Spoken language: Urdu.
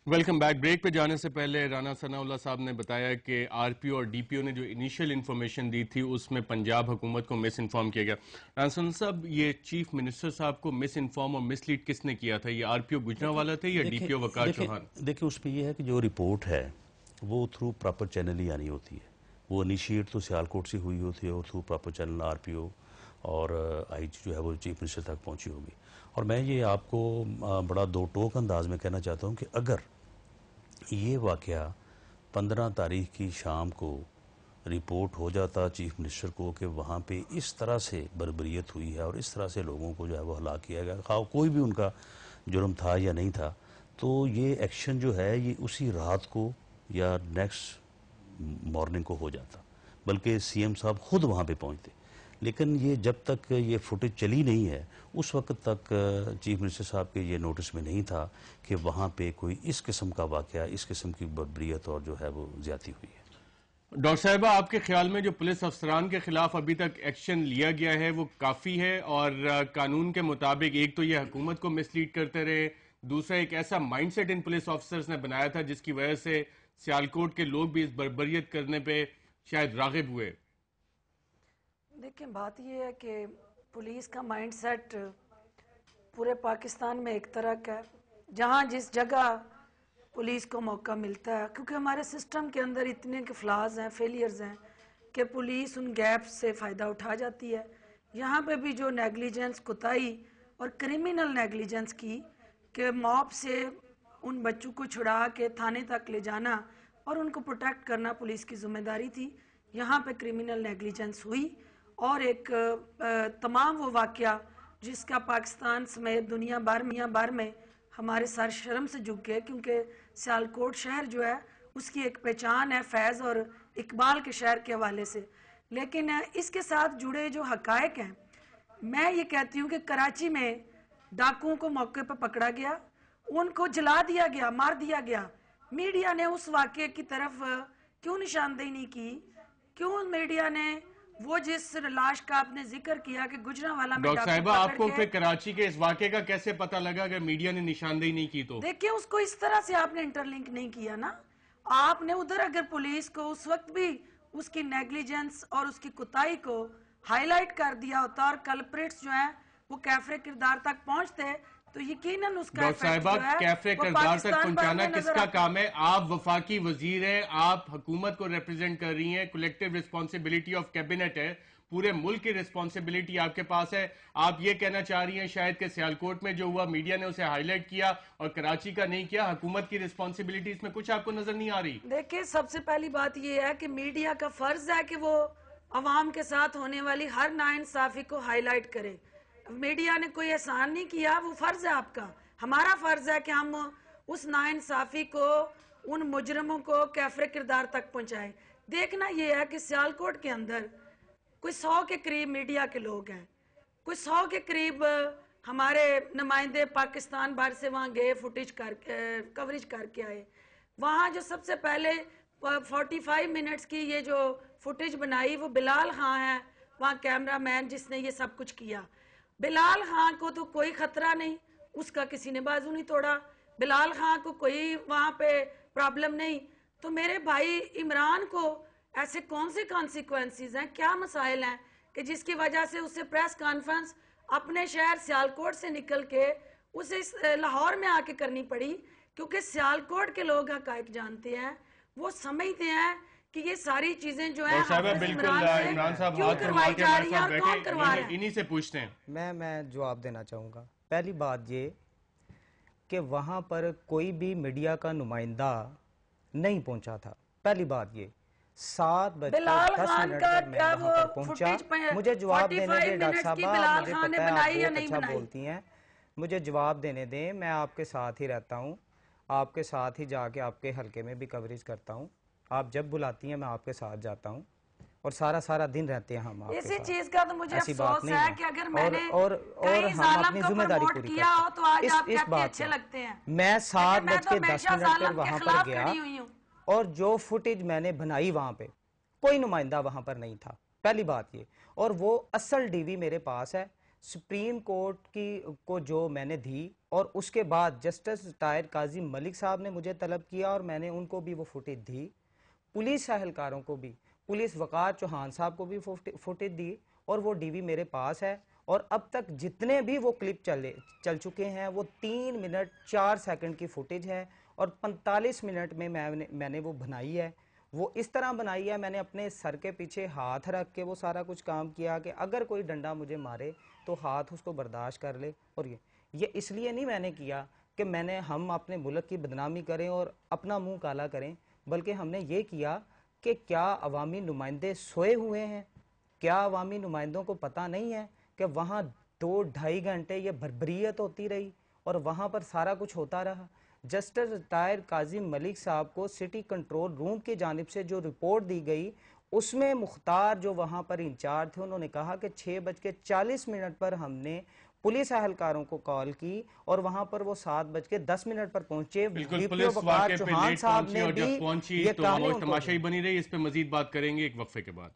Welcome back. بریک پہ جانے سے پہلے رانا ثناء اللہ صاحب نے بتایا کہ آر پی او اور ڈی پی او نے جو انیشیل انفارمیشن دی تھی اس میں پنجاب حکومت کو مس انفارم کیا گیا. رانا ثناء صاحب، یہ چیف منسٹر صاحب کو مس انفارم اور مس لیڈ کس نے کیا تھا؟ یہ آر پی او گجرانوالہ تھے یا ڈی پی او وقار چوہان؟ دیکھیں اس میں یہ ہے کہ جو رپورٹ ہے وہ تھرو پراپر چینل ہی آنی ہوتی ہے. وہ انیشیٹ تو سیالکوٹ سے ہوئی ہوتی ہے اور through proper channel R P O اور آئی جی جو ہے وہ چیف منسٹر تک پہنچی ہوگی. اور میں یہ آپ کو بڑا دو ٹوک انداز میں کہنا چاہتا ہوں کہ اگر یہ واقعہ 15 تاریخ کی شام کو رپورٹ ہو جاتا چیف منسٹر کو کہ وہاں پہ اس طرح سے بربریت ہوئی ہے اور اس طرح سے لوگوں کو جو ہے وہ ہلاک کیا گیا، خواہ کوئی بھی ان کا جرم تھا یا نہیں تھا، تو یہ ایکشن جو ہے یہ اسی رات کو یا نیکسٹ مارننگ کو ہو جاتا، بلکہ سی ایم صاحب خود وہاں پہ پہنچتے. لیکن یہ جب تک یہ فوٹیج چلی نہیں ہے اس وقت تک چیف منسٹر صاحب کے یہ نوٹس میں نہیں تھا کہ وہاں پہ کوئی اس قسم کا واقعہ، اس قسم کی بربریت اور جو ہے وہ زیادتی ہوئی ہے. ڈاکٹر صاحبہ، آپ کے خیال میں جو پولیس افسران کے خلاف ابھی تک ایکشن لیا گیا ہے وہ کافی ہے؟ اور قانون کے مطابق ایک تو یہ حکومت کو مس لیڈ کرتے رہے، دوسرا ایک ایسا مائنڈ سیٹ ان پولیس آفیسرز نے بنایا تھا جس کی وجہ سے سیالکوٹ کے لوگ بھی اس بربریت کرنے پہ شاید راغب ہوئے. دیکھیں بات یہ ہے کہ پولیس کا مائنڈ سیٹ پورے پاکستان میں ایک طرح کا ہے، جہاں جس جگہ پولیس کو موقع ملتا ہے، کیونکہ ہمارے سسٹم کے اندر اتنے کے فلاز ہیں، فیلیئرز ہیں کہ پولیس ان گیپس سے فائدہ اٹھا جاتی ہے. یہاں پہ بھی جو نیگلیجنس، کوتاہی اور کرمینل نیگلیجنس کی کہ موب سے ان بچوں کو چھڑا کے تھانے تک لے جانا اور ان کو پروٹیکٹ کرنا پولیس کی ذمہ داری تھی، یہاں پہ کرمینل نیگلیجنس ہوئی. اور ایک تمام وہ واقعہ جس کا پاکستان سمیت دنیا بھر میں ہمارے سر شرم سے جھک گئے، کیونکہ سیالکوٹ شہر جو ہے اس کی ایک پہچان ہے فیض اور اقبال کے شہر کے حوالے سے. لیکن اس کے ساتھ جڑے جو حقائق ہیں، میں یہ کہتی ہوں کہ کراچی میں ڈاکوؤں کو موقع پہ پکڑا گیا، ان کو جلا دیا گیا، مار دیا گیا. میڈیا نے اس واقعے کی طرف کیوں نشاندہی نہیں کی؟ کیوں میڈیا نے وہ جس لاش کا آپ نے ذکر کیا کہ گجرانوالہ میں ڈاکٹر صاحبہ، آپ کو پکڑ پھر کے، کراچی کے اس واقعے کا کیسے پتہ لگا کہ میڈیا نے نشاندہی نہیں کی؟ تو دیکھیں اس کو اس طرح سے آپ نے انٹرلنک نہیں کیا نا. آپ نے ادھر اگر پولیس کو اس وقت بھی اس کی نیگلیجنس اور اس کی کوتاہی کو ہائی لائٹ کر دیا ہوتا اور کلپریٹس جو ہیں وہ کیفر کردار تک پہنچتے تو یقیناً اس کا ڈاکٹر ایفیکٹ صاحبہ، جو ہے کیفر وہ کردار تک پاکستان بھر پہنچانا میں کس نظر کا آتا. کام ہے؟ آپ وفاقی وزیر ہیں، آپ حکومت کو ریپرزینٹ کر رہی ہیں، کولیکٹیو ریسپانسبلٹی آف کیبنٹ ہے، پورے ملک کی ریسپانسبلٹی آپ کے پاس ہے. آپ یہ کہنا چاہ رہی ہیں شاید کہ سیالکوٹ میں جو ہوا میڈیا نے اسے ہائی لائٹ کیا اور کراچی کا نہیں کیا، حکومت کی ریسپانسبلٹی اس میں کچھ آپ کو نظر نہیں آ رہی؟ دیکھیں سب سے پہلی بات یہ ہے کہ میڈیا کا فرض ہے کہ وہ عوام کے ساتھ ہونے والی ہر ناانصافی کو ہائی لائٹ کرے. میڈیا نے کوئی احسان نہیں کیا، وہ فرض ہے آپ کا. ہمارا فرض ہے کہ ہم اس ناانصافی کو، ان مجرموں کو کیفر کردار تک پہنچائیں. دیکھنا یہ ہے کہ سیالکوٹ کے اندر کوئی 100 کے قریب میڈیا کے لوگ ہیں، کوئی 100 کے قریب ہمارے نمائندے پاکستان بھر سے وہاں گئے، فوٹیج کوریج کر کے آئے. وہاں جو سب سے پہلے 45 منٹس کی یہ جو فوٹیج بنائی وہ بلال خان ہے، وہاں کیمرہ مین جس نے یہ سب کچھ کیا. بلال خان کو تو کوئی خطرہ نہیں، اس کا کسی نے بازو نہیں توڑا، بلال خان کو کوئی وہاں پہ پرابلم نہیں. تو میرے بھائی عمران کو ایسے کون سے کانسیکوینسز ہیں، کیا مسائل ہیں کہ جس کی وجہ سے اسے پریس کانفرنس اپنے شہر سیالکوٹ سے نکل کے اسے لاہور میں آ کے کرنی پڑی؟ کیونکہ سیالکوٹ کے لوگ حقائق جانتے ہیں، وہ سمجھتے ہیں کہ یہ ساری چیزیں جو ہیں حافظ عمران سے کیوں کروائی جا رہی ہیں اور کون کروا رہے ہیں. انہی سے پوچھتے ہیں. میں جواب دینا چاہوں گا. پہلی بات یہ کہ وہاں پر کوئی بھی میڈیا کا نمائندہ نہیں پہنچا تھا. پہلی بات یہ 7:10 پر میں وہاں پر پہنچا. مجھے جواب دینے دیں ڈاکٹر صاحبہ، مجھے پتہ ہے آپ بہت اچھا بولتی ہیں، مجھے جواب دینے دیں. میں آپ کے ساتھ ہی رہتا ہوں، آپ کے ساتھ ہی جا کے آپ کے حلقے میں بھی کوریج کرتا ہوں. آپ جب بلاتی ہیں میں آپ کے ساتھ جاتا ہوں اور سارا دن رہتے ہیں ہم آپ کے ساتھ. اسی چیز کا تو مجھے افسوس ہے کہ اگر میں نے اور ہم اپنی ذمہ داری پوری کیا ہو تو آج آپ اس کہتے بات اچھے لگتے ہیں. میں 7:10 پر وہاں پر گیا اور جو فوٹیج میں نے بنائی وہاں پہ کوئی نمائندہ وہاں پر نہیں تھا. پہلی بات یہ، اور وہ اصل ڈی وی میرے پاس ہے. سپریم کورٹ کی کو جو میں نے دی، اور اس کے بعد جسٹس ریٹائرڈ قاضی ملک صاحب نے مجھے طلب کیا اور میں نے ان کو بھی وہ فوٹیج دی، پولیس اہلکاروں کو بھی، پولیس وقار چوہان صاحب کو بھی فوٹیج دی، اور وہ ڈی وی میرے پاس ہے، اور اب تک جتنے بھی وہ کلپ چل چکے ہیں وہ 3 منٹ 4 سیکنڈ کی فوٹیج ہے، اور 45 منٹ میں میں نے وہ بنائی ہے۔ وہ اس طرح بنائی ہے، میں نے اپنے سر کے پیچھے ہاتھ رکھ کے وہ سارا کچھ کام کیا کہ اگر کوئی ڈنڈا مجھے مارے تو ہاتھ اس کو برداشت کر لے، اور یہ اس لیے نہیں میں نے کیا کہ ہم اپنے ملک کی بدنامی کریں اور اپنا منہ کالا کریں، بلکہ ہم نے یہ کیا کہ کیا عوامی نمائندے سوئے ہوئے ہیں؟ کیا عوامی نمائندوں کو پتہ نہیں ہے کہ وہاں 2-2.5 گھنٹے یہ بھربریت ہوتی رہی اور وہاں پر سارا کچھ ہوتا رہا؟ جسٹس ریٹائرڈ قاضی ملک صاحب کو سٹی کنٹرول روم کی جانب سے جو رپورٹ دی گئی، اس میں مختار جو وہاں پر انچارج تھے انہوں نے کہا کہ 6:40 پر ہم نے پولیس اہلکاروں کو کال کی اور وہاں پر وہ 7:10 پر پہنچے۔ بالکل، پولیس واقعے پہ لیٹ پہنچی اور جب پہنچی تو وہ تماشائی بنی رہی۔ اس پہ مزید بات کریں گے ایک وقفے کے بعد۔